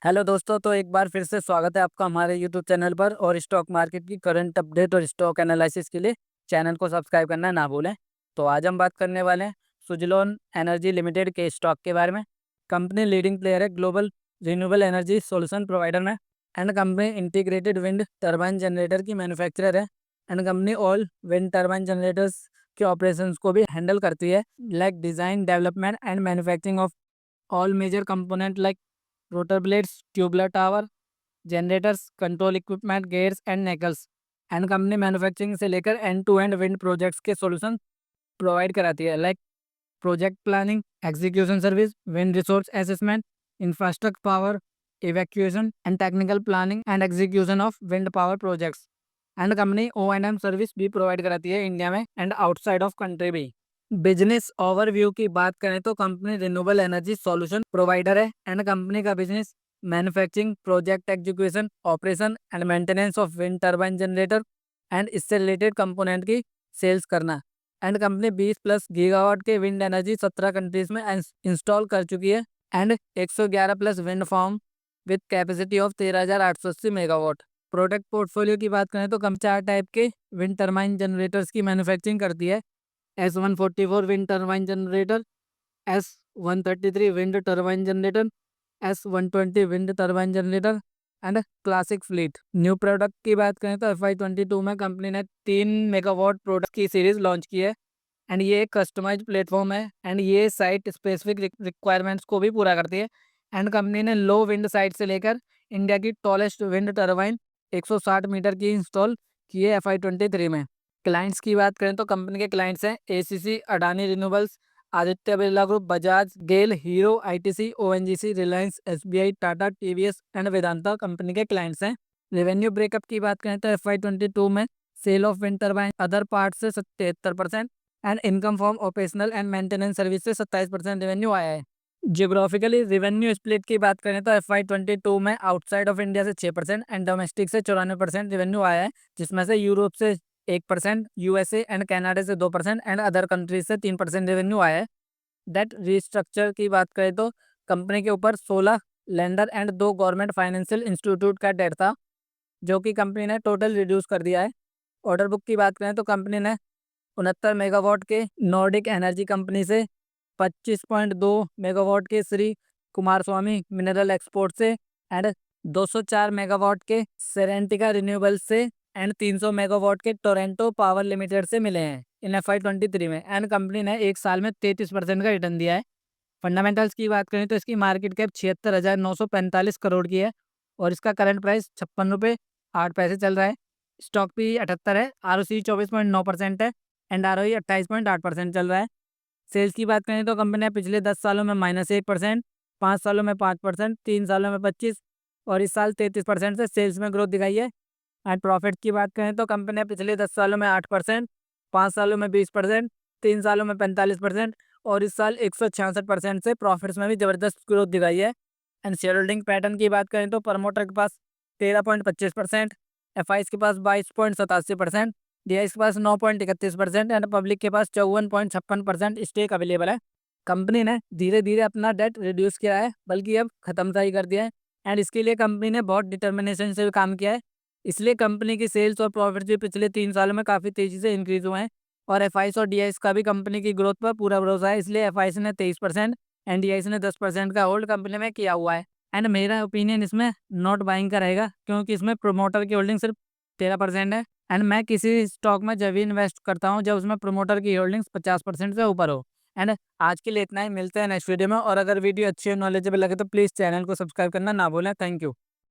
Hello दोस्तों, तो एक बार फिर से स्वागत है आपका हमारे यूट्यूब चैनल पर। और स्टॉक मार्केट की करंट अपडेट और स्टॉक एनालिसिस के लिए चैनल को सब्सक्राइब करना ना भूलें। तो आज हम बात करने वाले हैं सुजलोन एनर्जी लिमिटेड के स्टॉक के बारे में। कंपनी लीडिंग प्लेयर है global renewable energy solution provider में। And company integrated wind turbine generator की मैन्युफैक्चरर है। And company all wind turbine generators के ऑपरेशंस को भी हैंडल करती है, like design development and manufacturing of all major component like rotor blades, tubular tower, generators, control equipment, gears and nacelles. And company manufacturing से लेकर and to and wind projects के solution provide कराती है, like project planning, execution service, wind resource assessment, infrastructure power evacuation and technical planning and execution of wind power projects. And company O&M service भी provide कराती है India में and outside of country भी। Business overview की बात करें तो company renewable energy solution provider है। एंड कंपनी का business manufacturing, project execution, operation and maintenance of wind turbine generator and इससे रिलेटेड कंपोनेंट की सेल्स करना। एंड कंपनी 20+ गीगावाट के विंड एनर्जी 17 कंट्रीज में इंस्टॉल कर चुकी है। And 111+ wind farm with capacity of 13,880 megawatt. Product portfolio की बात करें तो कंपनी 4 टाइप के विंड टर्बाइन जनरेटर्स की मैन्युफैक्चरिंग करती है। S144 wind turbine generator, S133 wind turbine generator, S120 wind turbine generator and classic fleet. New product की बात करें तो FY22 में कंपनी ने 3 मेगावाट प्रोडक्ट की सीरीज लॉन्च की है। एंड ये एक कस्टमाइज प्लेटफॉर्म है एंड ये साइट स्पेसिफिक रिक्वायरमेंट्स को भी पूरा करती है। एंड कंपनी ने लो विंड साइट से लेकर इंडिया की टॉलेस्ट विंड टर्बाइन 160 मीटर की इंस्टॉल की है FY23 में। क्लाइंट्स की बात करें तो कंपनी के क्लाइंट्स हैं ACC, Adani renewables, Aditya Birla group, Bajaj, GAIL, Hero, ITC, ONGC, Reliance, SBI, Tata, TVS and Vedanta company के क्लाइंट्स हैं। रेवेन्यू ब्रेकअप की बात करें तो FY22 में sale of wind turbine other part से 73% and income from operational and maintenance service से 27% रेवेन्यू आया है। जियोग्राफिकली रेवेन्यू स्प्लिट की बात करें तो FY22 में आउटसाइड ऑफ इंडिया से 6% एंड डोमेस्टिक से 94% रेवेन्यू आया है, जिसमें से यूरोप से 1%, USA एंड कनाडा से 2% एंड अदर कंट्रीज से 3% रेवेन्यू आया है। डेट रिस्ट्रक्चर की बात करें तो कंपनी के ऊपर 16 lander and 2 government financial institute का डेट था, जो कि कंपनी ने टोटल रिड्यूस कर दिया है। ऑर्डर बुक की बात करें तो कंपनी ने 69 मेगावाट के नॉर्डिक एनर्जी कंपनी से, 25.2 मेगावाट के श्री कुमार स्वामी मिनरल एक्सपोर्ट से एंड 204 मेगावाट के सेरेंटिका रिन्यूएबल्स से एंड 300 मेगावाट के टोरेंटो पावर लिमिटेड से मिले हैं इन FY23 में। एंड कंपनी ने एक साल में 33% का रिटर्न दिया है। फंडामेंटल्स की बात करें तो इसकी मार्केट कैप 76,945 करोड़ की है और इसका करंट प्राइस 56 रुपये 8 पैसे चल रहा है। स्टॉक भी 78 है, ROC 24.9% है एंड ROE 28.8% चल रहा है। सेल्स की बात करें तो कंपनी ने पिछले 10 सालों में -1%, 5 सालों में 5%, 3 सालों में 25 और इस साल 33% से सेल्स में ग्रोथ दिखाई है। एंड प्रॉफिट की बात करें तो कंपनी ने पिछले 10 सालों में 8%, 5 सालों में 20%, 3 सालों में 45% और इस साल 166% से प्रॉफिट्स में भी ज़बरदस्त ग्रोथ दिखाई है। एंड शेयर होल्डिंग पैटर्न की बात करें तो प्रमोटर के पास 13.25%, FIs के पास 22.87%, DIs के पास 9.31% एंड पब्लिक के पास 54.56% स्टेक अवेलेबल है। कंपनी ने धीरे धीरे अपना डेट रिड्यूस किया है, बल्कि अब खत्म सा ही कर दिया है। एंड इसके लिए कंपनी ने बहुत डिटर्मिनेशन से काम किया है, इसलिए कंपनी की सेल्स और प्रॉफिट भी पिछले 3 सालों में काफ़ी तेज़ी से इंक्रीज हुए हैं। और FIs और DIs का भी कंपनी की ग्रोथ पर पूरा भरोसा है, इसलिए FIs ने 23% एंड DIs ने 10% का होल्ड कंपनी में किया हुआ है। एंड मेरा ओपिनियन इसमें नॉट बाइंग का रहेगा, क्योंकि इसमें प्रोमोटर की होल्डिंग सिर्फ 13% है। एंड मैं किसी स्टॉक में जब भी इन्वेस्ट करता हूँ जब उसमें प्रोमोटर की होल्डिंग्स 50% से ऊपर हो। एंड आज के लिए इतना ही, मिलते हैं नेक्स्ट वीडियो में। और अगर वीडियो अच्छी और नॉलेजेबल लगे तो प्लीज़ चैनल को सब्सक्राइब करना ना भूलें। Thank you.